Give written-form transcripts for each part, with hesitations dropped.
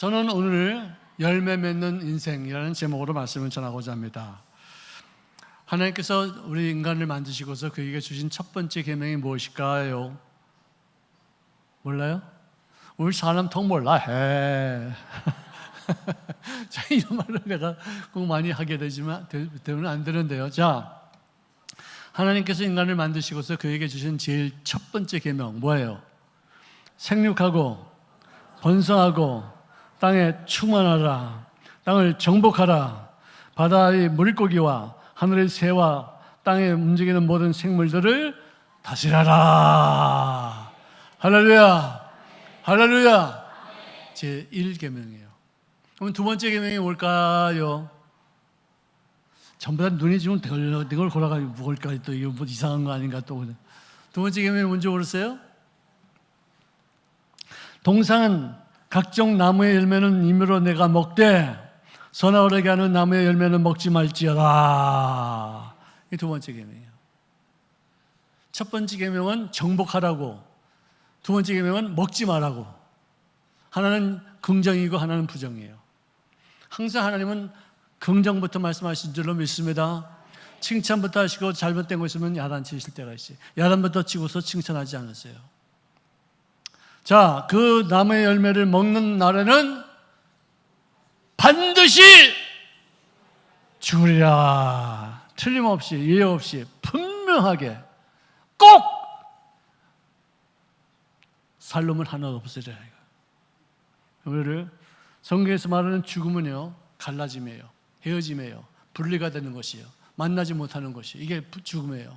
저는 오늘 열매 맺는 인생이라는 제목으로 말씀을 전하고자 합니다. 하나님께서 우리 인간을 만드시고서 그에게 주신 첫 번째 계명이 무엇일까요? 몰라요? 우리 사람 통 몰라 해. 자, 이런 말을 내가 꼭 많이 하게 되면 안 되는데요. 자, 하나님께서 인간을 만드시고서 그에게 주신 제일 첫 번째 계명 뭐예요? 생육하고 번성하고 땅에 충만하라, 땅을 정복하라, 바다의 물고기와 하늘의 새와 땅에 움직이는 모든 생물들을 다스려라. 할렐루야, 할렐루야. 제 1계명이에요. 그럼 두 번째 계명이 뭘까요? 전부 다 눈이 지금 댕걸 골아가지고 뭘까, 또 이거 뭐 이상한 거 아닌가 또. 두 번째 계명이 뭔지 모르세요? 동산 각종 나무의 열매는 임으로 내가 먹되 선악을 하는 나무의 열매는 먹지 말지어다. 이 두 번째 계명이에요. 첫 번째 계명은 정복하라고, 두 번째 계명은 먹지 말라고. 하나는 긍정이고 하나는 부정이에요. 항상 하나님은 긍정부터 말씀하신 줄로 믿습니다. 칭찬부터 하시고 잘못된 거 있으면 야단치실 때가 있어요. 야단부터 치고서 칭찬하지 않으세요. 자, 그 나무의 열매를 먹는 날에는 반드시 죽으리라. 틀림없이, 예외 없이, 분명하게 꼭 살놈을 하나 없애라. 우리를 성경에서 말하는 죽음은요, 갈라짐이에요, 헤어짐이에요, 분리가 되는 것이에요, 만나지 못하는 것이, 이게 죽음이에요.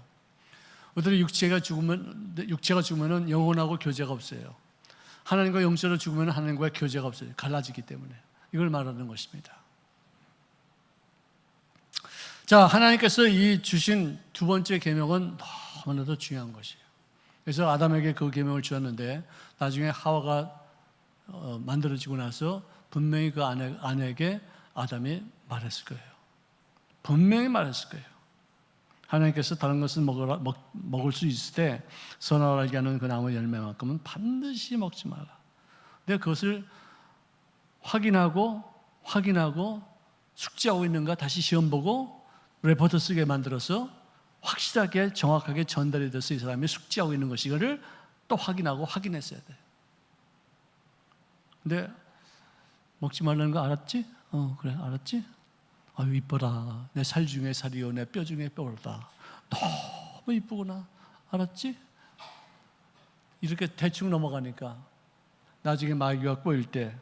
우리들의 육체가 죽으면 영혼하고 교제가 없어요. 하나님과 영적으로 죽으면 하나님과 교제가 없어요. 갈라지기 때문에. 이걸 말하는 것입니다. 자, 하나님께서 이 주신 두 번째 계명은 너무나도 중요한 것이에요. 그래서 아담에게 그 계명을 주었는데 나중에 하와가 만들어지고 나서 분명히 그 아내에게 아담이 말했을 거예요. 분명히 말했을 거예요. 하나님께서 다른 것은 먹을 수 있을 때 선악을 알게 하는 그 나무 열매만큼은 반드시 먹지 마라. 내가 그것을 확인하고 숙지하고 있는가 다시 시험 보고 레포트 쓰게 만들어서 확실하게 정확하게 전달이 돼서 이 사람이 숙지하고 있는 것이 이거를 또 확인했어야 돼요. 근데 먹지 말라는 거 알았지? 그래, 알았지? 아유, 이뻐라. 내 살 중에 살이요, 내 뼈 중에 뼈다. 너무 이쁘구나. 알았지? 이렇게 대충 넘어가니까 나중에 마귀가 꼬일 때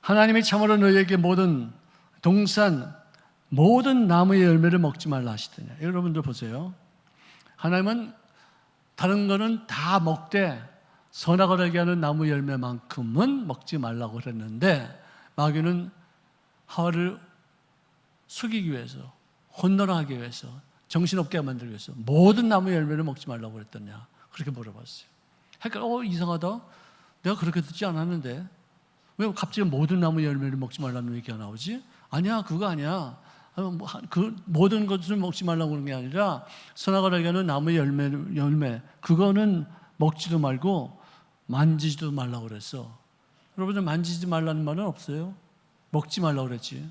하나님이 참으로 너희에게 모든 동산 모든 나무의 열매를 먹지 말라 하시더냐. 여러분들 보세요. 하나님은 다른 거는 다 먹되 선악을 알게 하는 나무 열매만큼은 먹지 말라고 그랬는데 마귀는 하와를 속이기 위해서, 혼돈하기 위해서, 정신없게 만들기 위해서 모든 나무 열매를 먹지 말라고 그랬더냐, 그렇게 물어봤어요. 이상하다. 내가 그렇게 듣지 않았는데 왜 갑자기 모든 나무 열매를 먹지 말라는 얘기가 나오지? 아니야, 그거 아니야. 그 모든 것을 먹지 말라고 그런 게 아니라 선악을 알게 하는 나무의 열매 그거는 먹지도 말고 만지지도 말라고 그랬어. 여러분들 만지지 말라는 말은 없어요. 먹지 말라고 그랬지.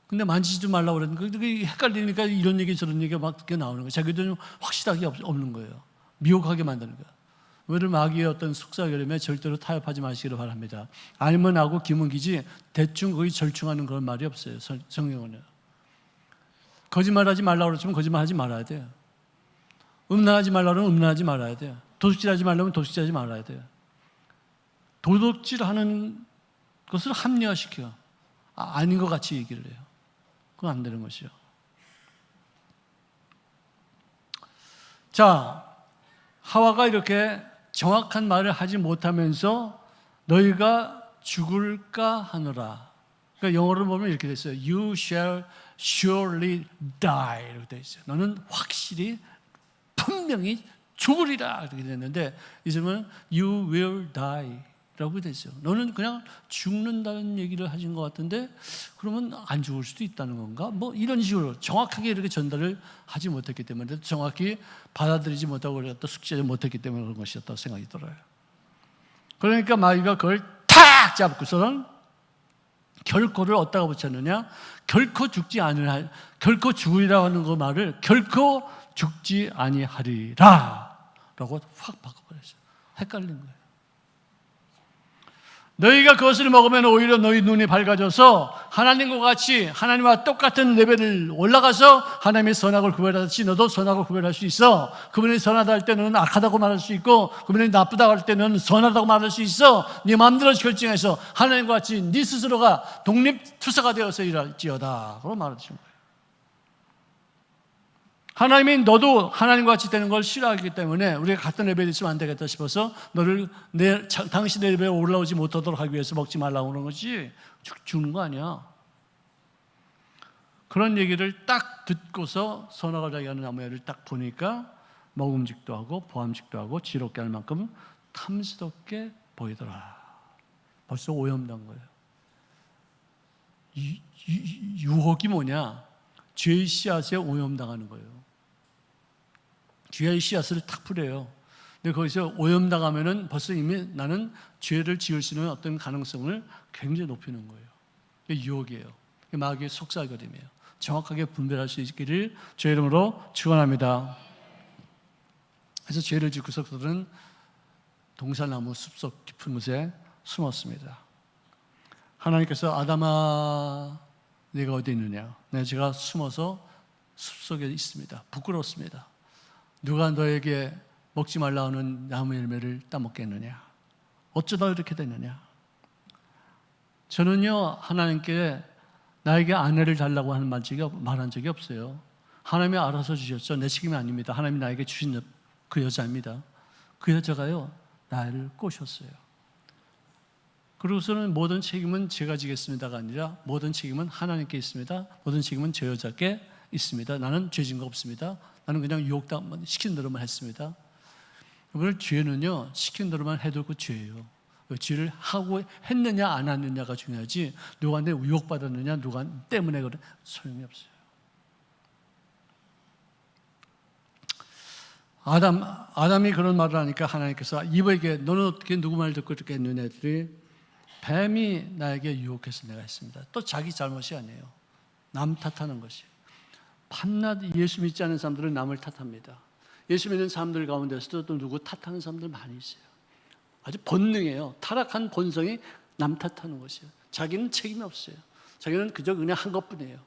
근데 만지지도 말라고 그랬는데 그게 헷갈리니까 이런 얘기 저런 얘기가 막 나오는 거예요. 자기들은 확실하게 없는 거예요. 미혹하게 만드는 거예요. 우리를 마귀의 어떤 속삭임에 절대로 타협하지 마시기를 바랍니다. 알면 하고 기면 기지 대충 거의 절충하는 그런 말이 없어요. 성경은. 거짓말하지 말라고 그랬으면 거짓말하지 말아야 돼요. 음란하지 말라고 하면 음란하지 말아야 돼요. 도둑질하지 말라면 도둑질하지 말아야 돼요. 도둑질하는 것을 합리화시켜 아닌 것 같이 얘기를 해요. 그건 안 되는 것이요. 자, 하와가 이렇게 정확한 말을 하지 못하면서 너희가 죽을까 하노라. 그러니까 영어로 보면 이렇게 돼 있어요. You shall surely die 이렇게 돼 있어요. 너는 확실히 분명히 죽으리라 이렇게 됐는데 이제는 you will die 라고 돼 있어요. 너는 그냥 죽는다는 얘기를 하신 것 같은데 그러면 안 죽을 수도 있다는 건가? 뭐 이런 식으로 정확하게 이렇게 전달을 하지 못했기 때문에 정확히 받아들이지 못하고 또 숙지하지 못했기 때문에 그런 것이었다고 생각이 들어요. 그러니까 마귀가 그걸 탁 잡고서는 결코를 어디다가 붙였느냐? 결코 죽지 아니할, 결코 죽으리라 하는 그 말을 결코 죽지 아니하리라 라고 확 바꿔버렸어요. 헷갈린 거예요. 너희가 그것을 먹으면 오히려 너희 눈이 밝아져서 하나님과 같이 하나님과 똑같은 레벨을 올라가서 하나님의 선악을 구별하듯이 너도 선악을 구별할 수 있어. 그분이 선하다 할 때 너는 악하다고 말할 수 있고, 그분이 나쁘다고 할 때 너는 선하다고 말할 수 있어. 네 마음대로 결정해서 하나님과 같이 네 스스로가 독립투사가 되어서 일할지어다 그런 말을 주신 거예요. 하나님이 너도 하나님과 같이 되는 걸 싫어하기 때문에 우리가 같은 레벨에 있으면 안 되겠다 싶어서 너를 당신의 레벨에 올라오지 못하도록 하기 위해서 먹지 말라고 그러는 거지 죽는 거 아니야. 그런 얘기를 딱 듣고서 선악을 다하는 나무를 딱 보니까 먹음직도 하고 보암직도 하고 지롭게 할 만큼 탐스럽게 보이더라. 벌써 오염된 거예요. 유혹이 뭐냐? 죄의 씨앗에 오염당하는 거예요. 죄의 씨앗을 탁 뿌려요. 근데 거기서 오염당하면은 벌써 이미 나는 죄를 지을 수 있는 어떤 가능성을 굉장히 높이는 거예요. 이게 유혹이에요. 이게 마귀의 속삭임이에요. 정확하게 분별할 수 있기를 주의 이름으로 축원합니다. 그래서 죄를 짓고서 그들은 동산나무 숲속 깊은 곳에 숨었습니다. 하나님께서 아담아 네가 어디 있느냐? 네, 제가 숨어서 숲속에 있습니다. 부끄럽습니다. 누가 너에게 먹지 말라 하는 나무 열매를 따먹겠느냐? 어쩌다 이렇게 됐느냐? 저는요, 하나님께 나에게 아내를 달라고 하는 말한 적이 없어요. 하나님이 알아서 주셨죠. 내 책임이 아닙니다. 하나님이 나에게 주신 그 여자입니다. 그 여자가요, 나를 꼬셨어요. 그리고서는 모든 책임은 제가 지겠습니다가 아니라 모든 책임은 하나님께 있습니다. 모든 책임은 저 여자께 있습니다. 나는 죄진 거 없습니다. 나는 그냥 유혹당 시킨 대로만 했습니다. 여러분, 죄는요 시킨 대로만 해도 그 죄예요. 죄를 하고 했느냐 안 했느냐가 중요하지 누구한테 유혹받았느냐 누가 때문에 그래 소용이 없어요. 아담이 그런 말을 하니까 하나님께서 이브에게 너는 어떻게 누구 말 듣고 이렇게 했느냐 했더니 뱀이 나에게 유혹해서 내가 했습니다. 또 자기 잘못이 아니에요. 남 탓하는 것이. 밤낮 예수 믿지 않는 사람들은 남을 탓합니다. 예수 믿는 사람들 가운데서도 또 누구 탓하는 사람들 많이 있어요. 아주 본능이에요. 타락한 본성이 남 탓하는 것이에요. 자기는 책임이 없어요. 자기는 그저 그냥 한 것뿐이에요.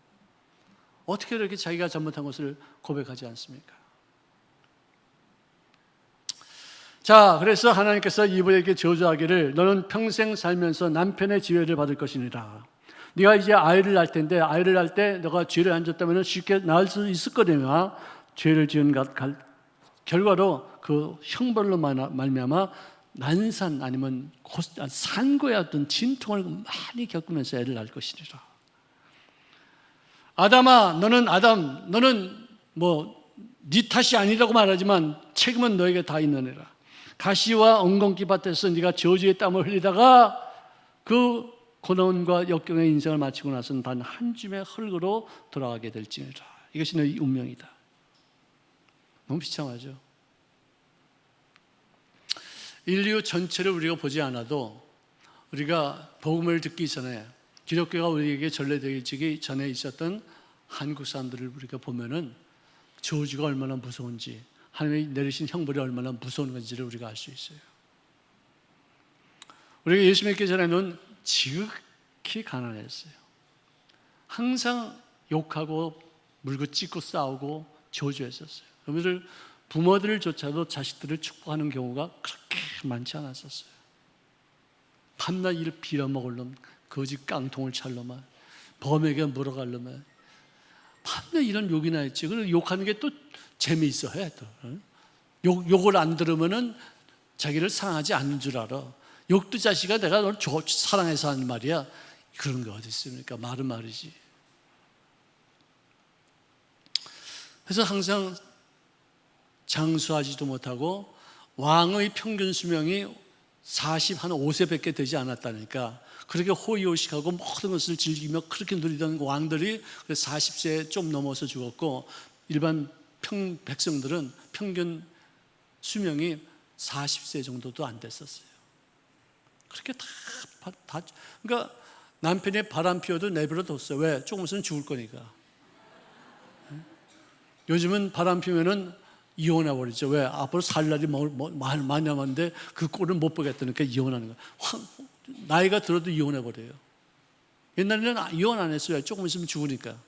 어떻게 이렇게 자기가 잘못한 것을 고백하지 않습니까? 자, 그래서 하나님께서 이브에게 저주하기를 너는 평생 살면서 남편의 지혜를 받을 것이니라. 네가 이제 아이를 낳을 텐데 아이를 낳을 때 너가 죄를 안 졌다면 쉽게 낳을 수 있을 거냐며 죄를 지은 결과로 그 형벌로 말미암아 난산 아니면 산고의 어떤 진통을 많이 겪으면서 애를 낳을 것이니라. 아담아 너는 뭐 네 탓이 아니라고 말하지만 책임은 너에게 다 있느니라. 가시와 엉겅퀴 밭에서 네가 저주의 땀을 흘리다가 그 고난과 역경의 인생을 마치고 나서는 단 한 줌의 흙으로 돌아가게 될지니라. 이것이 너의 운명이다. 너무 비참하죠. 인류 전체를 우리가 보지 않아도 우리가 복음을 듣기 전에 기독교가 우리에게 전래되기 전에 있었던 한국 사람들을 우리가 보면은 저주가 얼마나 무서운지 하나님이 내리신 형벌이 얼마나 무서운 건지를 우리가 알 수 있어요. 우리가 예수 믿기 전에는 지극히 가난했어요. 항상 욕하고 물고 찢고 싸우고 저주했었어요. 그러면서 부모들조차도 자식들을 축복하는 경우가 그렇게 많지 않았었어요. 밤낮 일 빌어먹을 놈, 거짓 깡통을 찰 놈아, 범에게 물어갈 놈아, 밤낮 이런 욕이나 했지. 그리고 욕하는 게 또 재미있어 해. 또. 욕을 안 들으면은 자기를 사랑하지 않는 줄 알아. 욕도 자식아 내가 널 사랑해서 하는 말이야. 그런 게 어디 있습니까? 말은 말이지. 그래서 항상 장수하지도 못하고 왕의 평균 수명이 45세밖에 되지 않았다니까. 그렇게 호의호식하고 모든 것을 즐기며 그렇게 누리던 왕들이 40세 좀 넘어서 죽었고 일반 백성들은 평균 수명이 40세 정도도 안 됐었어요. 그렇게 다 그러니까 남편이 바람 피워도 내버려 뒀어요. 왜? 조금 있으면 죽을 거니까. 요즘은 바람 피우면은 이혼해 버리죠. 왜? 앞으로 살 날이 많이 남았는데 그 꼴을 못 보겠다니까 이혼하는 거야. 나이가 들어도 이혼해 버려요. 옛날에는 이혼 안 했어요. 조금 있으면 죽으니까.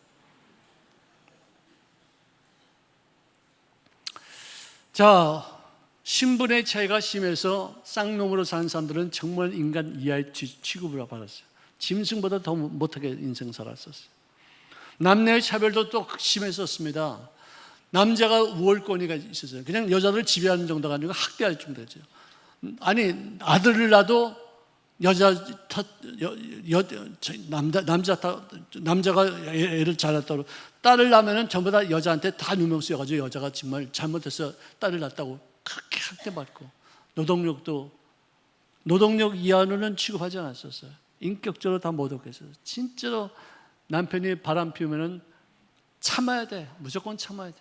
자, 신분의 차이가 심해서 쌍놈으로 사는 사람들은 정말 인간 이하의 취급을 받았어요. 짐승보다 더 못하게 인생 살았었어요. 남녀의 차별도 또 심했었습니다. 남자가 우월권위가 있었어요. 그냥 여자를 지배하는 정도가 아니고 학대할 정도였죠. 아니, 아들을 낳아도 남자가 애를 잘 낳았다고, 딸을 낳으면 전부 다 여자한테 다 누명 쓰여가지고 여자가 정말 잘못해서 딸을 낳았다고 그렇게 학대받고, 노동력 이하로는 취급하지 않았었어요. 인격적으로 다 모독했어요. 진짜로 남편이 바람 피우면은 참아야 돼. 무조건 참아야 돼.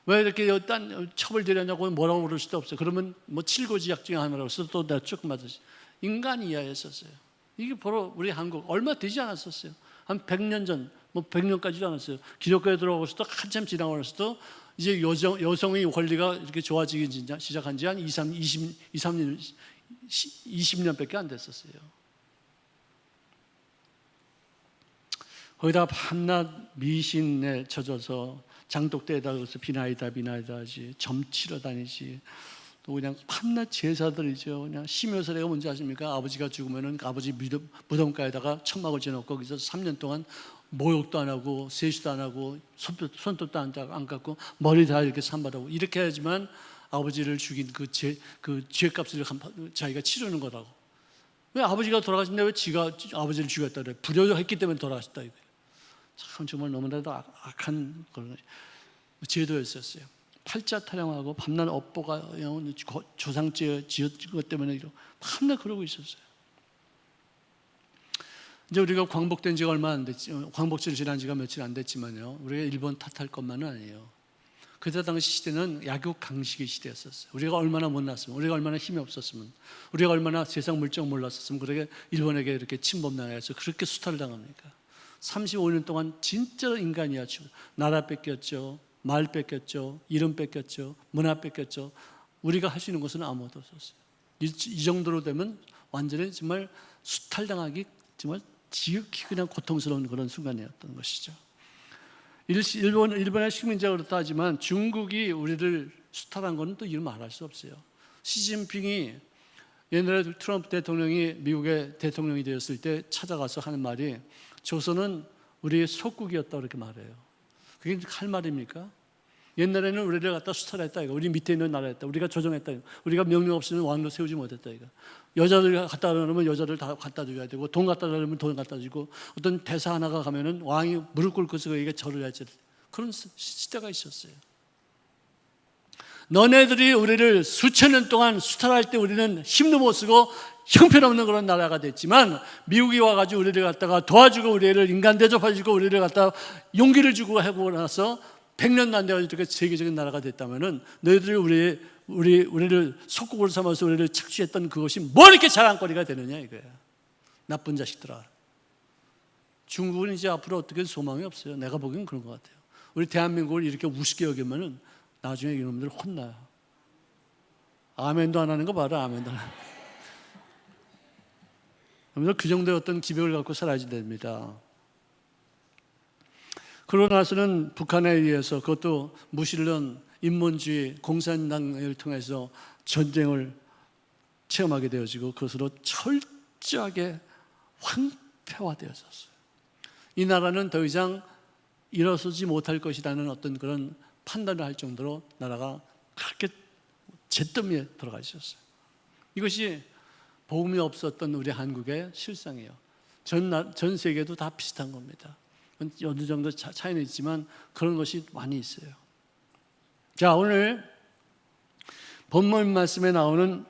왜 이렇게 딴 처벌되려냐고 뭐라고 그럴 수도 없어요. 그러면 뭐 칠고지약 중에 하나라고 해서 또 내가 조금 맞았지. 인간 이하였었어요. 이게 바로 우리 한국 얼마 되지 않았었어요. 한 100년 전, 뭐 100년까지도 않았어요. 기독교에 들어오고서도 한참 지나고 나서도 이제 여성의 권리가 이렇게 좋아지기 시작한 지 한 20년밖에 안 됐었어요. 거기다 밤낮 미신에 젖어서 장독대에다 그래서 비나이다 하지, 점치러 다니지, 또 그냥 밤낮 제사드리죠. 그냥 심효사례가 뭔지 아십니까? 아버지가 죽으면은 아버지 무덤가에다가 천막을 지어놓고 거기서 3년 동안 모욕도 안 하고 세수도 안 하고 손톱도 안 깎고 머리 다 이렇게 산발하고 이렇게 해야지만 아버지를 죽인 그 죄값을 자기가 치르는 거라고. 왜 아버지가 돌아가신데 왜 지가 아버지를 죽였다 그래? 불효했기 때문에 돌아가셨다 이거예요. 참 정말 너무나도 악한 그런 제도였었어요. 팔자 타령하고 밤낮 업보가 조상죄 지었던 것 때문에 밤낮 그러고 있었어요. 이제 우리가 광복된 지가 얼마 안 됐지, 광복절 지난 지가 며칠 안 됐지만요, 우리가 일본 탓할 것만은 아니에요. 그때 당시 시대는 약육 강식의 시대였었어요. 우리가 얼마나 못났으면, 우리가 얼마나 힘이 없었으면, 우리가 얼마나 세상 물정 몰랐었으면 그렇게 일본에게 이렇게 침범당해서 그렇게 수탈을 당합니까? 35년 동안 진짜로 인간이야. 나라 뺏겼죠, 말 뺏겼죠, 이름 뺏겼죠, 문화 뺏겼죠. 우리가 할 수 있는 것은 아무것도 없었어요. 이 정도로 되면 완전히 정말 수탈당하기 정말 지극히 그냥 고통스러운 그런 순간이었던 것이죠. 일본의 식민지가 그렇다 하지만 중국이 우리를 수탈한 것은 또 이루 말할 수 없어요. 시진핑이 옛날에 트럼프 대통령이 미국의 대통령이 되었을 때 찾아가서 하는 말이 조선은 우리의 속국이었다 그렇게 말해요. 그게 할 말입니까? 옛날에는 우리를 갖다 수탈했다 이거. 우리 밑에 있는 나라였다. 우리가 조정했다 이거. 우리가 명령 없이는 왕도 세우지 못했다 이거. 여자들 갖다 놓으면 여자들 다 갖다 줘야 되고, 돈 갖다 놓으면 돈 갖다 주고, 어떤 대사 하나가 가면은 왕이 무릎 꿇고서 그에게 절을 해야지. 그런 시대가 있었어요. 너네들이 우리를 수천 년 동안 수탈할 때 우리는 힘도 못 쓰고 형편없는 그런 나라가 됐지만, 미국이 와가지고 우리를 갖다가 도와주고 우리를 인간 대접해주고 우리를 갖다가 용기를 주고 하고 나서 100년도 안 돼가지고 이렇게 세계적인 나라가 됐다면은, 너희들이 우리를 속국으로 삼아서 우리를 착취했던 그것이 뭐 이렇게 자랑거리가 되느냐 이거야. 나쁜 자식들아. 중국은 이제 앞으로 어떻게 소망이 없어요. 내가 보기엔 그런 것 같아요. 우리 대한민국을 이렇게 우습게 여기면은 나중에 이놈들 혼나요. 아멘도 안 하는 거 봐라. 아멘도 안 하는 거. 그 정도의 어떤 기백을 갖고 살아야지 됩니다. 그러고 나서는 북한에 의해서, 그것도 무신론 인문주의 공산당을 통해서 전쟁을 체험하게 되어지고 그것으로 철저하게 황폐화되어졌어요. 이 나라는 더 이상 일어서지 못할 것이라는 어떤 그런 판단을 할 정도로 나라가 그렇게 잿더미에 들어가 있었어요. 이것이 복음이 없었던 우리 한국의 실상이에요. 전 세계도 다 비슷한 겁니다. 어느 정도 차이는 있지만 그런 것이 많이 있어요. 자, 오늘 본문 말씀에 나오는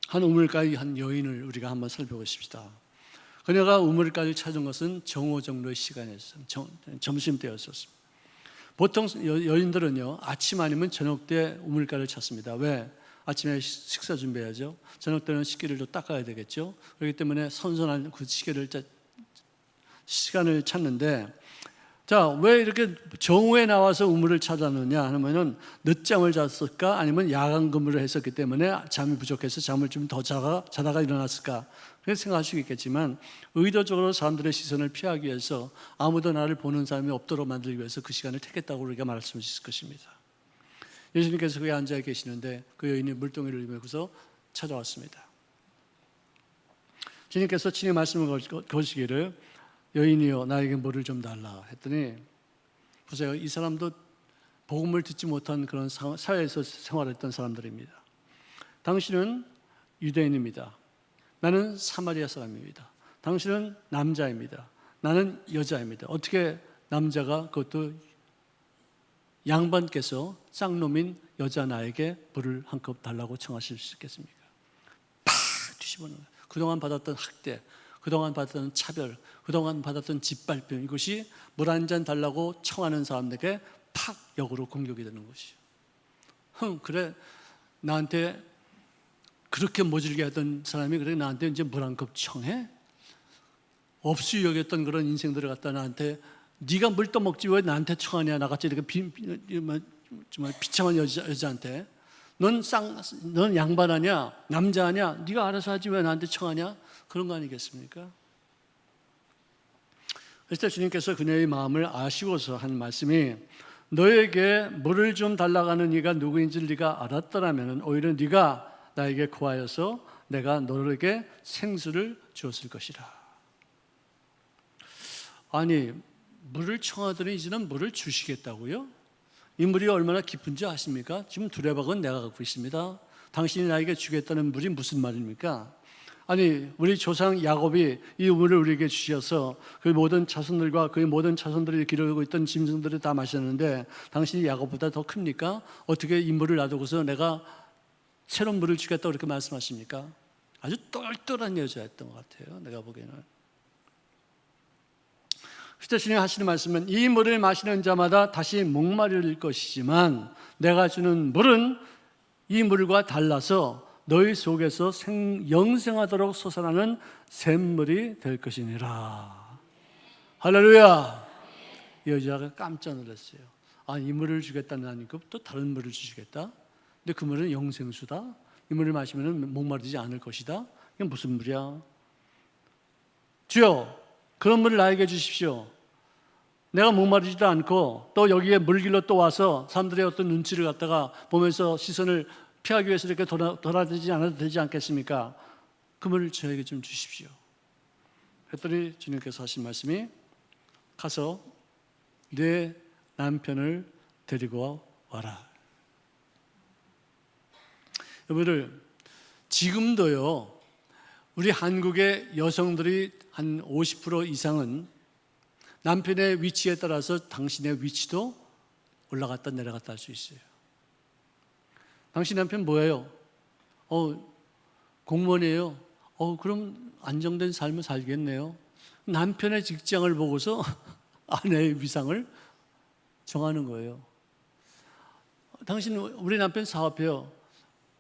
한 우물가의 한 여인을 우리가 한번 살펴보십시다. 그녀가 우물가를 찾은 것은 정오 정도의 시간이었어요. 점심때였었습니다. 보통 여인들은요, 아침 아니면 저녁 때 우물가를 찾습니다. 왜? 아침에 식사 준비해야죠. 저녁 때는 식기를 또 닦아야 되겠죠. 그렇기 때문에 선선한 그 시간을 찾는데, 자, 왜 이렇게 정오에 나와서 우물을 찾았느냐 하면은 늦잠을 잤을까 아니면 야간 근무를 했었기 때문에 잠이 부족해서 잠을 좀 더 자다가 일어났을까, 그렇게 생각할 수 있겠지만 의도적으로 사람들의 시선을 피하기 위해서, 아무도 나를 보는 사람이 없도록 만들기 위해서 그 시간을 택했다고 우리가 말할 수 있을 것입니다. 예수님께서 거기 앉아 계시는데 그 여인이 물동이를 메고서 찾아왔습니다. 주님께서 친히 말씀을 거시기를 여인이여 나에게 물을 좀 달라 했더니, 보세요, 이 사람도 복음을 듣지 못한 그런 사회에서 생활했던 사람들입니다. 당신은 유대인입니다. 나는 사마리아 사람입니다. 당신은 남자입니다. 나는 여자입니다. 어떻게 남자가, 그것도 양반께서 쌍놈인 여자 나에게 물을 한 컵 달라고 청하실 수 있겠습니까? 팍 뒤집어놓은 거예요. 그동안 받았던 학대, 그동안 받았던 차별, 그동안 받았던 짓밟힘, 이것이 물 한 잔 달라고 청하는 사람들에게 팍 역으로 공격이 되는 것이요. 그래, 나한테 그렇게 모질게 하던 사람이 그래 나한테 이제 물 한 컵 청해? 없이 여겼던 그런 인생들을 갖다 나한테, 네가 물 떠먹지 왜 나한테 청하냐, 나같이 이렇게 정말 비참한 여자한테 넌 양반 아니야, 남자 아니야, 네가 알아서 하지 왜 나한테 청하냐, 그런 거 아니겠습니까? 그래서 주님께서 그녀의 마음을 아시고서 한 말씀이, 너에게 물을 좀 달라고 하는 이가 누구인지를 네가 알았더라면 오히려 네가 나에게 구하여서 내가 너에게 생수를 주었을 것이라. 아니, 물을 청하더니 이제는 물을 주시겠다고요? 이 물이 얼마나 깊은지 아십니까? 지금 두레박은 내가 갖고 있습니다. 당신이 나에게 주겠다는 물이 무슨 말입니까? 아니, 우리 조상 야곱이 이 물을 우리에게 주셔서 그 모든 자손들과 그 모든 자손들이 기르고 있던 짐승들을 다 마셨는데 당신이 야곱보다 더 큽니까? 어떻게 이 물을 놔두고서 내가 새로운 물을 주겠다고 그렇게 말씀하십니까? 아주 똘똘한 여자였던 것 같아요, 내가 보기에는. 그래서 주님 하시는 말씀은, 이 물을 마시는 자마다 다시 목마를 것이지만 내가 주는 물은 이 물과 달라서 너희 속에서 영생하도록 솟아나는 샘물이 될 것이니라. 할렐루야. 이 여자가 깜짝 놀랐어요. 아, 이 물을 주겠다는 아니고 또 다른 물을 주시겠다? 근데 그 물은 영생수다. 이 물을 마시면 목마르지 않을 것이다. 이게 무슨 물이야? 주여, 그런 물을 나에게 주십시오. 내가 목마르지도 않고 또 여기에 물길로 또 와서 사람들의 어떤 눈치를 갖다가 보면서 시선을 피하기 위해서 이렇게 돌아다니지 않아도 되지 않겠습니까? 그 물을 저에게 좀 주십시오. 그랬더니 주님께서 하신 말씀이, 가서 내 남편을 데리고 와라. 여러분들, 지금도요, 우리 한국의 여성들이 한 50% 이상은 남편의 위치에 따라서 당신의 위치도 올라갔다 내려갔다 할 수 있어요. 당신 남편 뭐예요? 공무원이에요. 그럼 안정된 삶을 살겠네요. 남편의 직장을 보고서 아내의 위상을 정하는 거예요. 당신 우리 남편 사업해요.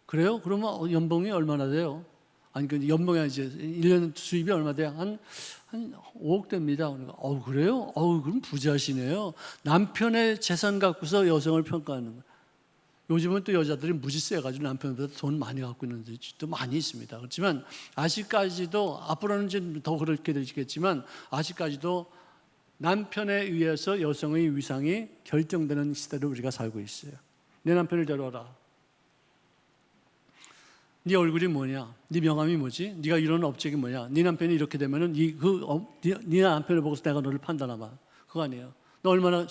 그래요? 그러면 연봉이 얼마나 돼요? 아니, 그 연봉이 이제 1년 수입이 얼마 돼요? 한 5억 됩니다. 그러니까, 그래요? 그럼 부자시네요. 남편의 재산 갖고서 여성을 평가하는 거예요. 요즘은 또 여자들이 무지 세가지고 남편보다 돈 많이 갖고 있는 데도 많이 있습니다. 그렇지만 아직까지도, 앞으로는 좀 더 그렇게 되겠지만 아직까지도 남편에 의해서 여성의 위상이 결정되는 시대를 우리가 살고 있어요. 내 남편을 데려와라. 네 얼굴이 뭐냐? 네 명함이 뭐지? 네가 이런 업적이 뭐냐? 네 남편이 이렇게 되면은 네 남편을 보고서 내가 너를 판단하마. 그거 아니에요. 너 얼마나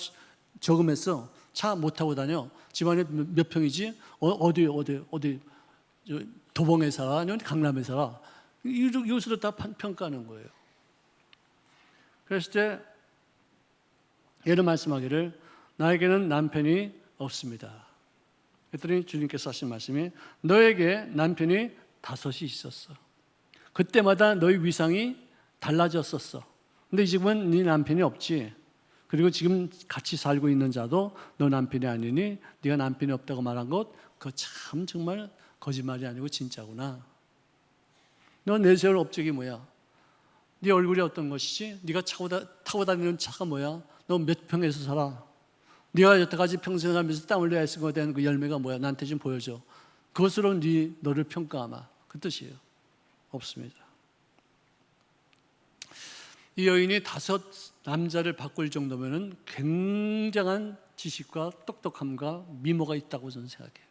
저금했어? 차 못 타고 다녀? 집안에 몇 평이지? 어디 도봉에 살아? 아니면 강남에 살아? 이것으로 다 평가하는 거예요. 그랬을 때 얘는 말씀하기를, 나에게는 남편이 없습니다. 그랬더니 주님께서 하신 말씀이, 너에게 남편이 5이 있었어. 그때마다 너의 위상이 달라졌었어. 근데 지금은 네 남편이 없지. 그리고 지금 같이 살고 있는 자도 너 남편이 아니니 네가 남편이 없다고 말한 것, 그거 참 정말 거짓말이 아니고 진짜구나. 너 내세울 업적이 뭐야? 네 얼굴이 어떤 것이지? 네가 타고 다니는 차가 뭐야? 너 몇 평에서 살아? 네가 여태까지 평생 살면서 땀 흘려 애쓴 것에 대한 그 열매가 뭐야? 나한테 좀 보여줘. 그것으로 너를 평가하마. 그 뜻이에요. 없습니다. 이 여인이 5 남자를 바꿀 정도면 굉장한 지식과 똑똑함과 미모가 있다고 저는 생각해요.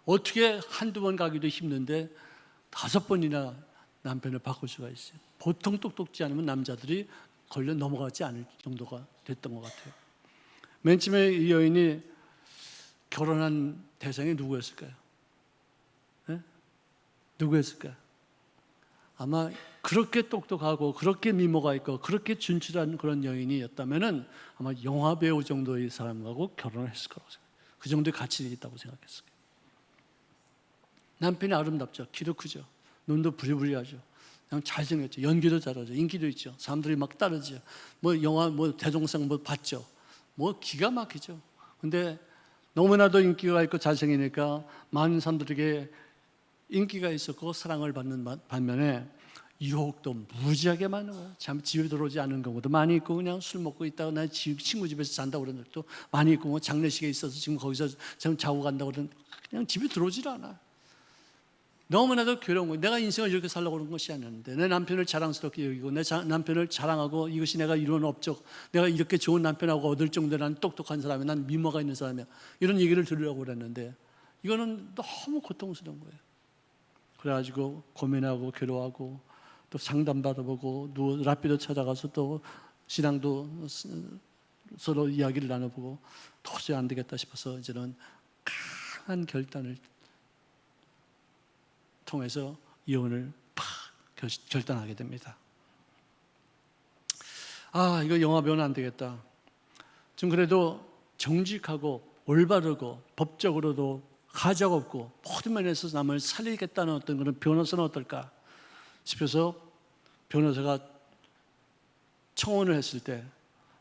어떻게 한두 번 가기도 힘든데 5번이나 남편을 바꿀 수가 있어요. 보통 똑똑지 않으면 남자들이 걸려 넘어가지 않을 정도가 됐던 것 같아요. 맨 처음에 이 여인이 결혼한 대상이 누구였을까요? 네? 누구였을까요? 아마 그렇게 똑똑하고 그렇게 미모가 있고 그렇게 준출한 그런 여인이었다면 아마 영화배우 정도의 사람하고 결혼을 했을 거라고 생각해요. 그 정도의 가치가 있다고 생각했어요. 남편이 아름답죠. 키도 크죠. 눈도 부리부리하죠. 그냥 잘생겼죠. 연기도 잘하죠. 인기도 있죠. 사람들이 막 따르죠. 뭐 영화 대종상 봤죠. 기가 막히죠. 근데 너무나도 인기가 있고 잘생기니까 많은 사람들에게 인기가 있었고 사랑을 받는 반면에 유혹도 무지하게 많은 거예요. 참 집에 들어오지 않은 경우도 많이 있고 그냥 술 먹고 있다가 나 친구 집에서 잔다고 그러는 것도 많이 있고 장례식에 있어서 지금 거기서 지금 자고 간다고 그러는 그냥 집에 들어오질 않아. 너무나도 괴로운 거예요. 내가 인생을 이렇게 살려고 그런 것이 아니었는데 내 남편을 자랑스럽게 여기고 내 남편을 자랑하고 이것이 내가 이룬 업적, 내가 이렇게 좋은 남편하고 얻을 정도로 난 똑똑한 사람이야, 난 미모가 있는 사람이야, 이런 얘기를 들으려고 그랬는데 이거는 너무 고통스러운 거예요. 그래가지고 고민하고 괴로워하고 또 상담 받아보고 랍비도 찾아가서 또 신앙도 서로 이야기를 나눠보고 도저히 안 되겠다 싶어서 이제는 강한 결단을 통해서 이혼을 결단하게 됩니다. 이거 영화 배우는 안 되겠다. 좀 그래도 정직하고 올바르고 법적으로도 가작 없고 모든 면에서 남을 살리겠다는 어떤 그런 변호사는 어떨까 싶어서 변호사가 청혼을 했을 때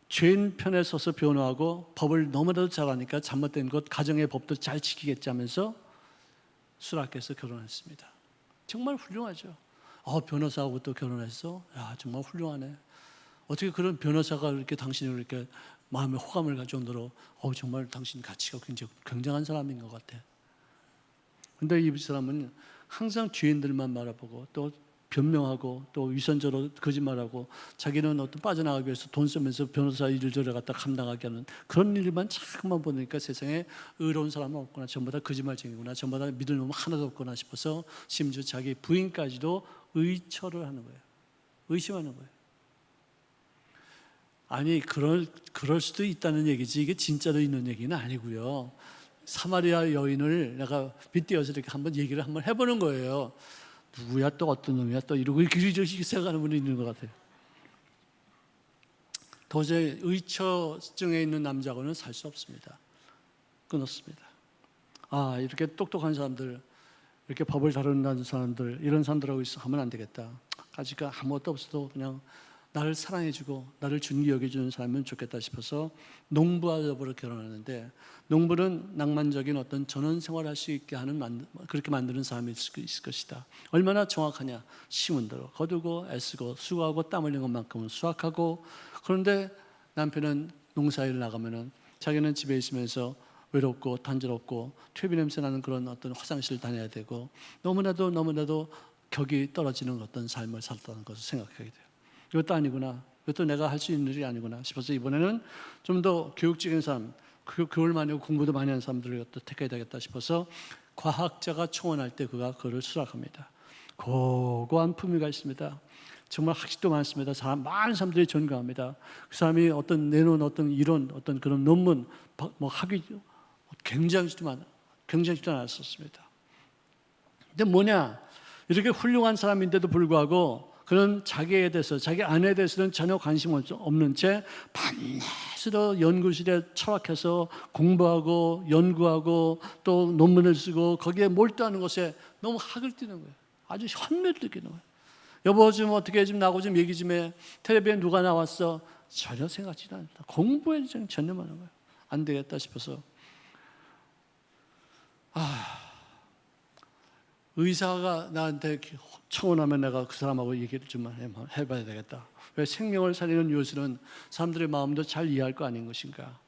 죄인 편에 서서 변호하고 법을 너무나도 잘하니까 잘못된 것 가정의 법도 잘 지키겠지 하면서 수락해서 결혼했습니다. 정말 훌륭하죠. 변호사하고 또 결혼했어? 야, 정말 훌륭하네. 어떻게 그런 변호사가 이렇게 당신을 이렇게 마음에 호감을 가질 정도로 정말 당신 가치가 굉장한 사람인 것 같아. 근데 이 사람은 항상 죄인들만 바라보고 또 변명하고 또 위선적으로 거짓말하고 자기는 어떤 빠져나가기 위해서 돈 쓰면서 변호사 일을 저래 갖다 감당하게 하는 그런 일만 자꾸만 보니까 세상에 의로운 사람은 없구나, 전부 다 거짓말쟁이구나, 전부 다 믿을 놈은 하나도 없구나 싶어서 심지어 자기 부인까지도 의처를 하는 거예요. 의심하는 거예요. 아니 그럴 수도 있다는 얘기지 이게 진짜로 있는 얘기는 아니고요. 사마리아 여인을 내가 빗대어서 이렇게 한번 얘기를 한번 해보는 거예요. 누구야 또 어떤 놈이야 또 이러고 이렇게 생각하는 분이 있는 것 같아요. 도저히 의처증에 있는 남자하고는 살 수 없습니다. 끊었습니다. 이렇게 똑똑한 사람들, 이렇게 법을 다루는 사람들, 이런 사람들하고 하면 안 되겠다. 아직 아무것도 없어도 그냥 나를 사랑해주고 나를 준기 여겨주는 사람이면 좋겠다 싶어서 농부와 여부로 결혼하는데, 농부는 낭만적인 어떤 전원 생활을 할 수 있게 하는 그렇게 만드는 사람이 있을 것이다. 얼마나 정확하냐. 심은 대로 거두고 애쓰고 수고하고 땀 흘린 것만큼은 수확하고. 그런데 남편은 농사일 나가면은 자기는 집에 있으면서 외롭고 단조롭고 퇴비 냄새 나는 그런 어떤 화장실을 다녀야 되고 너무나도 격이 떨어지는 어떤 삶을 살았다는 것을 생각하게 돼요. 이것도 아니구나, 이것도 내가 할 수 있는 일이 아니구나 싶어서 이번에는 좀 더 교육적인 사람, 교육을 많이 하고 공부도 많이 하는 사람들을 또 택해야 되겠다 싶어서 과학자가 청원할 때 그를 수락합니다. 고고한 품위가 있습니다. 정말 학식도 많습니다. 많은 사람들이 존경합니다. 그 사람이 내놓은 어떤 이론, 어떤 그런 논문, 학위 굉장히도 않았었습니다. 근데 뭐냐, 이렇게 훌륭한 사람인데도 불구하고 그는 자기에 대해서, 자기 아내에 대해서는 전혀 관심 없는 채 밤낮으로 연구실에 처박혀서 공부하고 연구하고 또 논문을 쓰고 거기에 몰두하는 것에 너무 학을 띠는 거예요. 아주 현매를 느끼는 거예요. 여보 좀 어떻게 좀 나하고 좀 얘기 좀 해. 텔레비에 누가 나왔어? 전혀 생각지도 않다. 공부에 전념하는 거예요. 안 되겠다 싶어서 의사가 나한테 청혼하면 내가 그 사람하고 얘기를 좀 해봐야 되겠다. 왜? 생명을 살리는 요소는 사람들의 마음도 잘 이해할 거 아닌 것인가.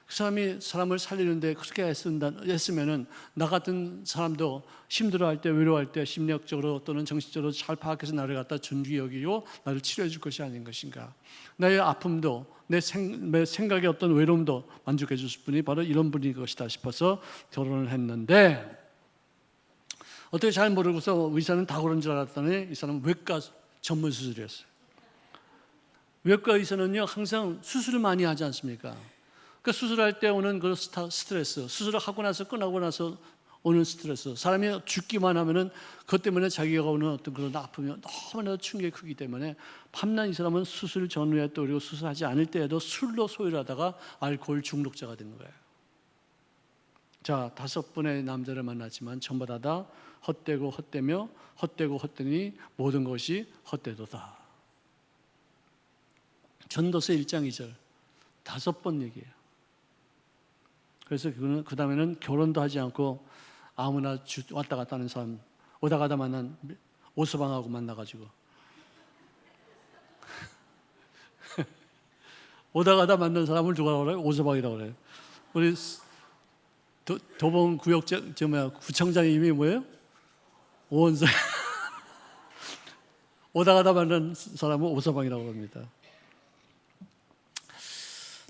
그 사람이 사람을 살리는데 그렇게 애쓰면은 나 같은 사람도 힘들어할 때, 외로워할 때 심리학적으로 또는 정신적으로 잘 파악해서 나를 갖다 존귀 여기고 나를 치료해 줄 것이 아닌 것인가. 나의 아픔도 내 생각의 어떤 외로움도 만족해 줄 분이 바로 이런 분일 것이다 싶어서 결혼을 했는데, 어떻게 잘 모르고서 의사는 다 그런 줄 알았더니 이 사람은 외과 전문 수술이었어요. 외과 의사는요 항상 수술을 많이 하지 않습니까? 그 수술할 때 오는 그 스트레스, 수술을 하고 나서 끝나고 나서 오는 스트레스, 사람이 죽기만 하면은 그것 때문에 자기가 오는 어떤 그런 아픔이 너무나도 충격이 크기 때문에 밤낮 이 사람은 수술 전후에 또 그리고 수술하지 않을 때에도 술로 소유를 하다가 알코올 중독자가 된 거예요. 자, 5분의 남자를 만났지만 전부 다 헛되고 헛되며 헛되고 헛되니 모든 것이 헛되도다. 전도서 1장 2절 5번 얘기해요. 그래서 그 다음에는 결혼도 하지 않고 아무나 왔다 갔다 하는 사람, 오다 가다 만난 오서방하고 만나가지고 오다 가다 만난 사람을 누가 그래요? 오서방이라고 그래요. 우리 도봉 구청장 이름이 뭐예요? 오원서. 오다 가다 만난 사람은 오서방이라고 합니다.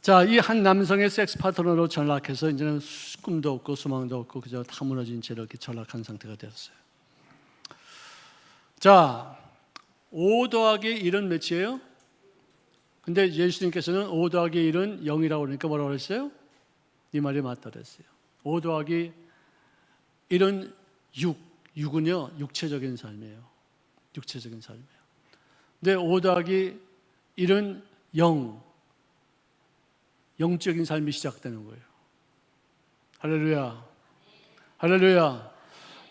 자, 이 한 남성의 섹스 파트너로 전락해서 이제는 꿈도 없고 소망도 없고 그저 다 무너진 채로 이렇게 전락한 상태가 되었어요. 자, 5 더하기 1은 몇이에요? 근데 예수님께서는 5 더하기 1은 0이라고 그러니까 뭐라고 그랬어요? 이 말이 맞다 그랬어요. 5 더하기 1은 6은요 육체적인 삶이에요. 육체적인 삶이에요. 근데 5 더하기 1은 0, 영적인 삶이 시작되는 거예요. 할렐루야. 할렐루야.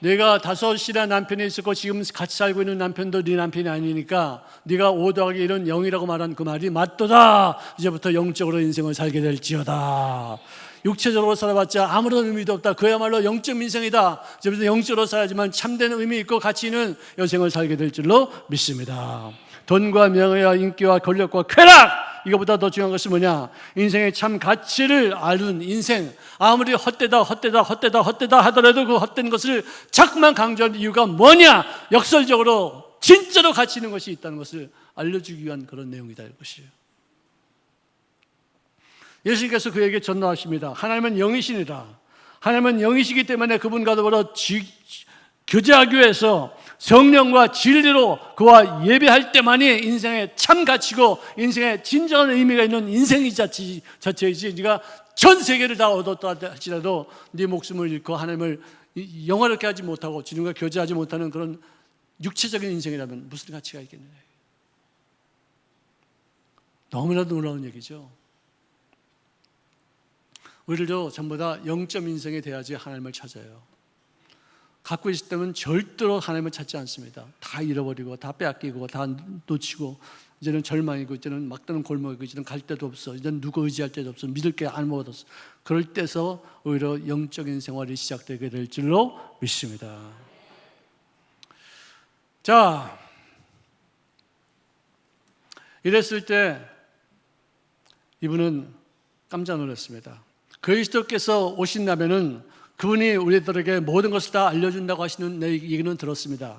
내가 5이나 남편이 있었고 지금 같이 살고 있는 남편도 네 남편이 아니니까 네가 5 더하기 1은 0이라고 말한 그 말이 맞도다. 이제부터 영적으로 인생을 살게 될지어다. 육체적으로 살아봤자 아무런 의미도 없다. 그야말로 영적 인생이다. 이제부터 영적으로 살아야지만 참된 의미 있고 가치 있는 여생을 살게 될 줄로 믿습니다. 돈과 명예와 인기와 권력과 쾌락, 이거보다 더 중요한 것은 뭐냐? 인생의 참 가치를 아는 인생. 아무리 헛되다 하더라도 그 헛된 것을 자꾸만 강조하는 이유가 뭐냐? 역설적으로 진짜로 가치 있는 것이 있다는 것을 알려주기 위한 그런 내용이다 이것이에요. 예수님께서 그에게 전도하십니다. 하나님은 영이시니라. 하나님은 영이시기 때문에 그분과 더불어 교제하기 위해서 성령과 진리로 그와 예배할 때만이 인생의 참 가치고 인생의 진정한 의미가 있는 인생이 자체이지, 네가 전 세계를 다 얻었다 할지라도 네 목숨을 잃고 하나님을 영화롭게 하지 못하고 주님과 교제하지 못하는 그런 육체적인 인생이라면 무슨 가치가 있겠느냐. 너무나 놀라운 얘기죠. 우리들도 전부 다 영적 인생에 대하지 하나님을 찾아요. 갖고 있을 때는 절대로 하나님을 찾지 않습니다. 다 잃어버리고 다 빼앗기고 다 놓치고 이제는 절망이고 이제는 막다른 골목이고 이제는 갈 데도 없어. 이제는 누구 의지할 데도 없어. 믿을 게 아무것도 없어. 그럴 때서 오히려 영적인 생활이 시작되게 될 줄로 믿습니다. 자, 이랬을 때 이분은 깜짝 놀랐습니다. 그리스도께서 오신다면은 그분이 우리들에게 모든 것을 다 알려준다고 하시는 얘기는 들었습니다.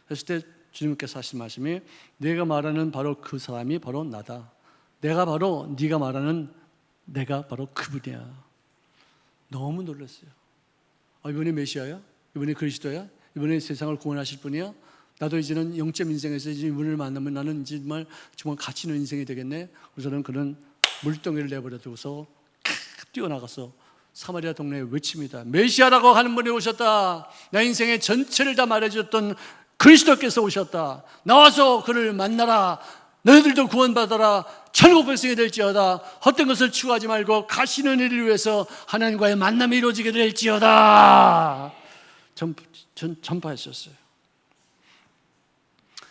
그랬을 때 주님께서 하신 말씀이 내가 말하는 바로 그 사람이 바로 나다. 내가 바로 네가 말하는 내가 바로 그분이야. 너무 놀랐어요. 이분이 메시아야? 이분이 그리스도야? 이분이 세상을 구원하실 분이야? 나도 이제는 영적 인생에서 이분을 만나면 나는 정말 가치 있는 인생이 되겠네. 그래서 저는 그런 물덩이를 내버려 두고서 뛰어나가서 사마리아 동네에 외칩니다. 메시아라고 하는 분이 오셨다. 내 인생의 전체를 다 말해줬던 그리스도께서 오셨다. 나와서 그를 만나라. 너희들도 구원받아라. 천국 백성이 될지어다. 헛된 것을 추구하지 말고 가치 있는 일을 위해서 하나님과의 만남이 이루어지게 될지어다. 전파했었어요.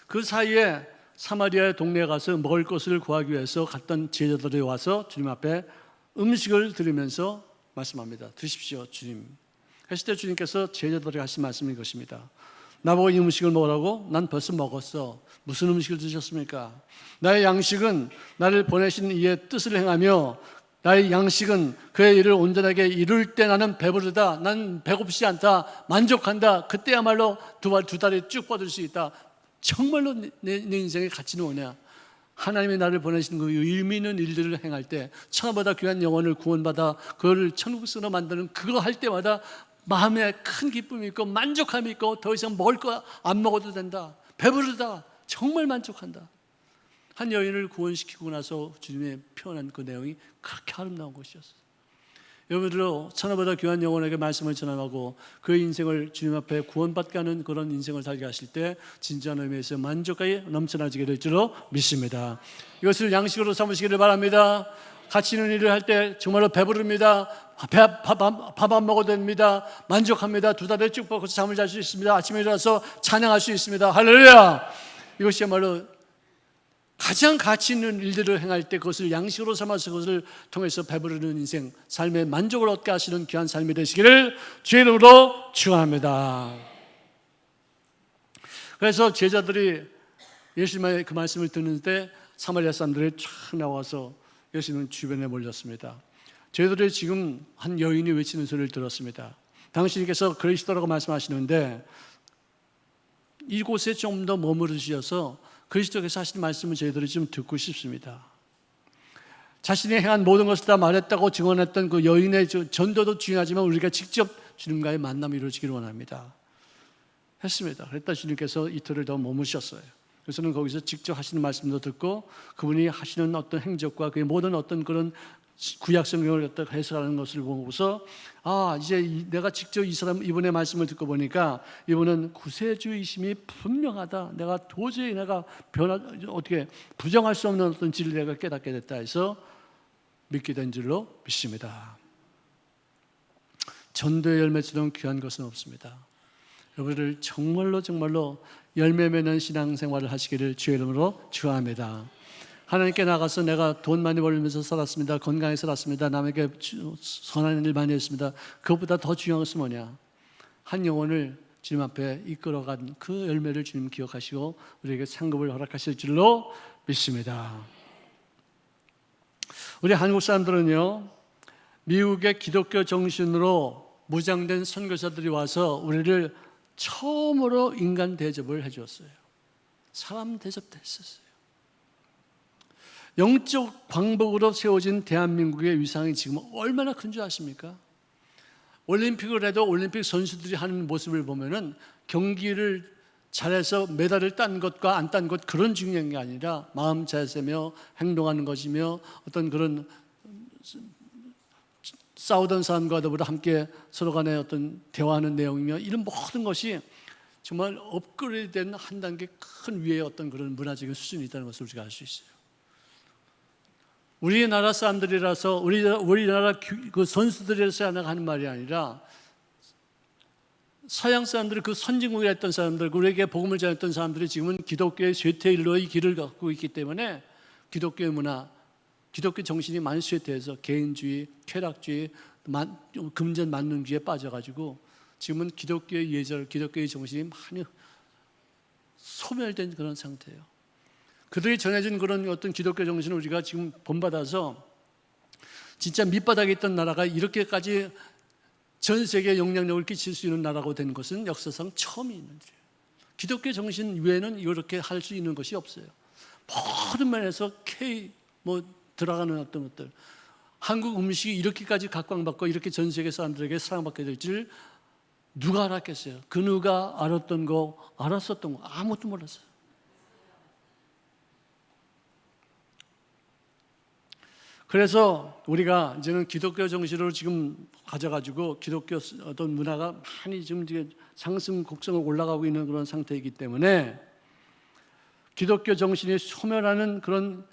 그 사이에 사마리아 동네에 가서 먹을 것을 구하기 위해서 갔던 제자들이 와서 주님 앞에 음식을 드리면서 말씀합니다. 드십시오, 주님. 했을 때 주님께서 제자들에게 하신 말씀이 이것입니다. 나보고 이 음식을 먹으라고? 난 벌써 먹었어. 무슨 음식을 드셨습니까? 나의 양식은 나를 보내신 이의 뜻을 행하며 나의 양식은 그의 일을 온전하게 이룰 때 나는 배부르다. 난 배고프지 않다. 만족한다. 그때야말로 두 다리 쭉 뻗을 수 있다. 정말로 내 인생의 가치는 뭐냐? 하나님이 나를 보내신 그 의미 있는 일들을 행할 때, 천하보다 귀한 영혼을 구원받아 그걸 천국으로 만드는 그거 할 때마다 마음에 큰 기쁨이 있고 만족함이 있고 더 이상 먹을 거 안 먹어도 된다. 배부르다. 정말 만족한다. 한 여인을 구원시키고 나서 주님의 표현한 그 내용이 그렇게 아름다운 것이었어요. 여러분들도 천하보다 귀한 영혼에게 말씀을 전하고 그의 인생을 주님 앞에 구원받게 하는 그런 인생을 살게 하실 때 진정한 의미에서 만족감이 넘쳐나지게 될 줄로 믿습니다. 이것을 양식으로 삼으시기를 바랍니다. 가치 있는 일을 할 때 정말로 배부릅니다. 밥 안 먹어도 됩니다. 만족합니다. 두 다리 쭉 뻗고서 잠을 잘 수 있습니다. 아침에 일어나서 찬양할 수 있습니다. 할렐루야. 이것이야말로 가장 가치 있는 일들을 행할 때 그것을 양식으로 삼아서 그것을 통해서 배부르는 인생, 삶의 만족을 얻게 하시는 귀한 삶이 되시기를 주의 이름으로 축원합니다. 그래서 제자들이 예수님의 그 말씀을 듣는데 사마리아 사람들이 쫙 나와서 예수님 주변에 몰렸습니다. 제자들이 지금 한 여인이 외치는 소리를 들었습니다. 당신께서 그리스도라고 말씀하시는데 이곳에 좀 더 머무르셔서 그리스도께서 하신 말씀을 저희들이 좀 듣고 싶습니다. 자신이 행한 모든 것을 다 말했다고 증언했던 그 여인의 전도도 중요하지만 우리가 직접 주님과의 만남이 이루어지기를 원합니다. 했습니다. 그랬다 주님께서 이틀을 더 머무셨어요. 그래서는 거기서 직접 하시는 말씀도 듣고 그분이 하시는 어떤 행적과 그의 모든 어떤 그런 구약 성경을 해석하는 것을 보고서 이제 내가 직접 이분의 말씀을 듣고 보니까 이분은 구세주의심이 분명하다. 내가 도저히 어떻게 부정할 수 없는 어떤 진리를 내가 깨닫게 됐다 해서 믿게 된 줄로 믿습니다. 전도의 열매처럼 귀한 것은 없습니다. 여러분들 정말로 열매 맺는 신앙생활을 하시기를 주의 이름으로 축원합니다. 하나님께 나가서 내가 돈 많이 벌면서 살았습니다. 건강히 살았습니다. 남에게 선한 일 많이 했습니다. 그것보다 더 중요한 것은 뭐냐? 한 영혼을 주님 앞에 이끌어간 그 열매를 주님 기억하시고 우리에게 상급을 허락하실 줄로 믿습니다. 우리 한국 사람들은요, 미국의 기독교 정신으로 무장된 선교사들이 와서 우리를 처음으로 인간 대접을 해주었어요. 사람 대접도 했었어요. 영적 광복으로 세워진 대한민국의 위상이 지금 얼마나 큰 줄 아십니까? 올림픽을 해도 올림픽 선수들이 하는 모습을 보면은 경기를 잘해서 메달을 딴 것과 안 딴 것 그런 중요한 게 아니라 마음 자세며 행동하는 것이며 어떤 그런 싸우던 사람과 더불어 함께 서로 간에 어떤 대화하는 내용이며 이런 모든 것이 정말 업그레이드된 한 단계 큰 위에 어떤 그런 문화적인 수준이 있다는 것을 우리가 알 수 있어요. 우리나라 사람들이라서 우리나라 그 선수들이라서 하는 말이 아니라 서양 사람들이 그 선진국에 했던 사람들, 우리에게 복음을 전했던 사람들이 지금은 기독교의 쇠퇴일로의 길을 갖고 있기 때문에 기독교의 문화, 기독교 정신이 많이 쇠퇴해서 개인주의, 쾌락주의, 금전 만능주의에 빠져가지고 지금은 기독교의 예절, 기독교의 정신이 많이 소멸된 그런 상태예요. 그들이 전해준 그런 어떤 기독교 정신을 우리가 지금 본받아서 진짜 밑바닥에 있던 나라가 이렇게까지 전 세계에 영향력을 끼칠 수 있는 나라가 된 것은 역사상 처음이 있는 일이에요. 기독교 정신 외에는 이렇게 할 수 있는 것이 없어요. 모든 면에서 들어가는 어떤 것들, 한국 음식이 이렇게까지 각광받고 이렇게 전 세계 사람들에게 사랑받게 될 줄 누가 알았겠어요? 그 누가 알았던 거, 알았었던 거 아무것도 몰랐어요. 그래서 우리가 이제는 기독교 정신으로 지금 가져가지고 기독교 어떤 문화가 많이 지금 상승 곡선을 올라가고 있는 그런 상태이기 때문에 기독교 정신이 소멸하는 그런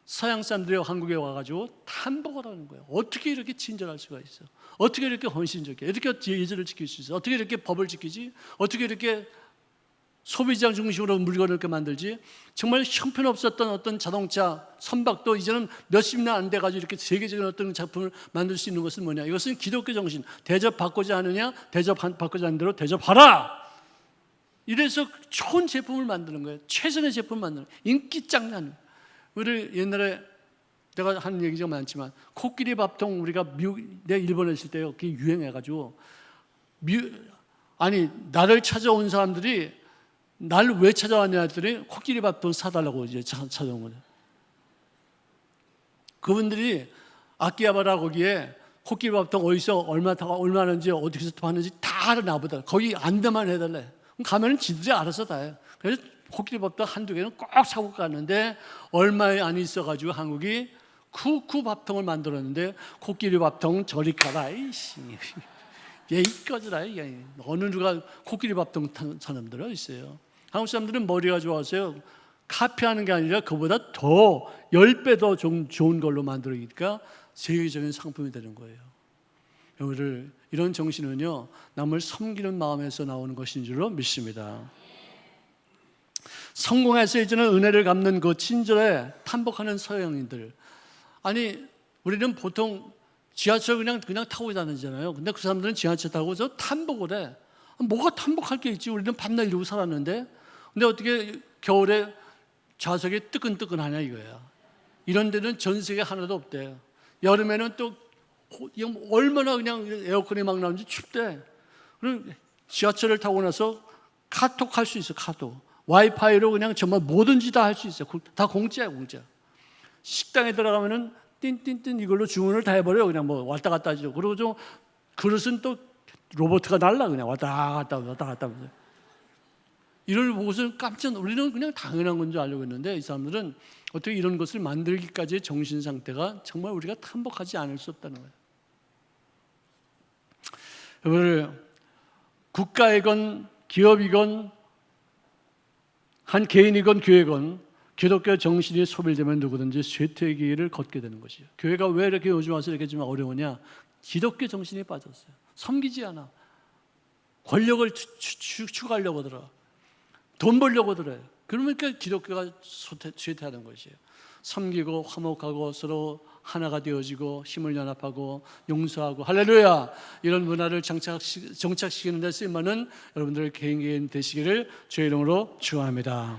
서양 사람들이 한국에 와가지고 탐복을 하는 거예요. 어떻게 이렇게 친절할 수가 있어? 어떻게 이렇게 헌신적이야? 어떻게 예절을 지킬 수 있어? 어떻게 이렇게 법을 지키지? 어떻게 이렇게 소비자 중심으로 물건을 이렇게 만들지, 정말 형편없었던 어떤 자동차 선박도 이제는 몇십 년 안 돼가지고 이렇게 세계적인 어떤 작품을 만들 수 있는 것은 뭐냐? 이것은 기독교 정신. 대접받고자 하느냐? 대접받고자 하는 대로 대접하라! 이래서 좋은 제품을 만드는 거예요. 최선의 제품을 만드는 거예요. 인기 짱나는. 우리 옛날에 내가 하는 얘기가 많지만 코끼리 밥통 우리가 내가 일본에 있을 때요, 그게 유행해가지고 아니 나를 찾아온 사람들이 나를 왜 찾아왔냐 했더니 코끼리 밥통 사달라고 이제 찾아온 거예요. 그분들이 아키하바라 거기에 코끼리 밥통 어디서 얼마는지 어디서 파는지 다 알아 나보다. 거기 안대만 해달래. 가면은 지들이 알아서 다 해요. 그래서 코끼리 밥통 한두 개는 꼭 사고 갔는데 얼마에 안 있어가지고 한국이 쿠쿠 밥통을 만들었는데 코끼리 밥통 저리 가라 이씨. 얘 꺼져라. 어느 누가 코끼리 밥통 타는 사람들은 있어요. 한국 사람들은 머리가 좋아서요, 카피하는 게 아니라 그보다 더 10배 더 좋은 걸로 만들으니까 세계적인 상품이 되는 거예요. 여러분들, 이런 정신은요, 남을 섬기는 마음에서 나오는 것인 줄로 믿습니다. 성공해서 이제는 은혜를 갚는 그 친절에 탐복하는 서양인들. 아니, 우리는 보통 지하철 그냥 타고 다니잖아요. 근데 그 사람들은 지하철 타고 저 탐복을 해. 뭐가 탐복할 게 있지? 우리는 밤낮 이러고 살았는데. 근데 어떻게 겨울에 좌석이 뜨끈뜨끈하냐 이거야. 이런 데는 전 세계 하나도 없대. 여름에는 또 얼마나 그냥 에어컨이 막 나오는지 춥대. 그럼 지하철을 타고 나서 카톡 할 수 있어. 카톡. 와이파이로 그냥 정말 뭐든지 다 할 수 있어. 다 공짜야, 공짜. 식당에 들어가면은 띵띵띵 이걸로 주문을 다 해버려. 그냥 뭐 왔다 갔다 하죠. 그리고 좀 그릇은 또 로봇가 날라 그냥 왔다 갔다 하면서. 이런 것을 우리는 그냥 당연한 건 줄 알고 있는데 이 사람들은 어떻게 이런 것을 만들기까지의 정신 상태가 정말 우리가 탐복하지 않을 수 없다는 거예요. 여러분, 국가이건 기업이건 한 개인이건 교회건 기독교 정신이 소멸되면 누구든지 쇠퇴의 길을 걷게 되는 것이죠. 교회가 왜 이렇게 요즘 와서 이렇게 좀 어려우냐? 기독교 정신이 빠졌어요. 섬기지 않아. 권력을 추구하려고 들어. 돈 벌려고 들어요. 그러니까 기독교가 쇠퇴하는 것이에요. 섬기고 화목하고 서로 하나가 되어지고 힘을 연합하고 용서하고 할렐루야, 이런 문화를 정착시키는 데 쓰임받는 여러분들 개인 되시기를 주의 이름으로 축원합니다.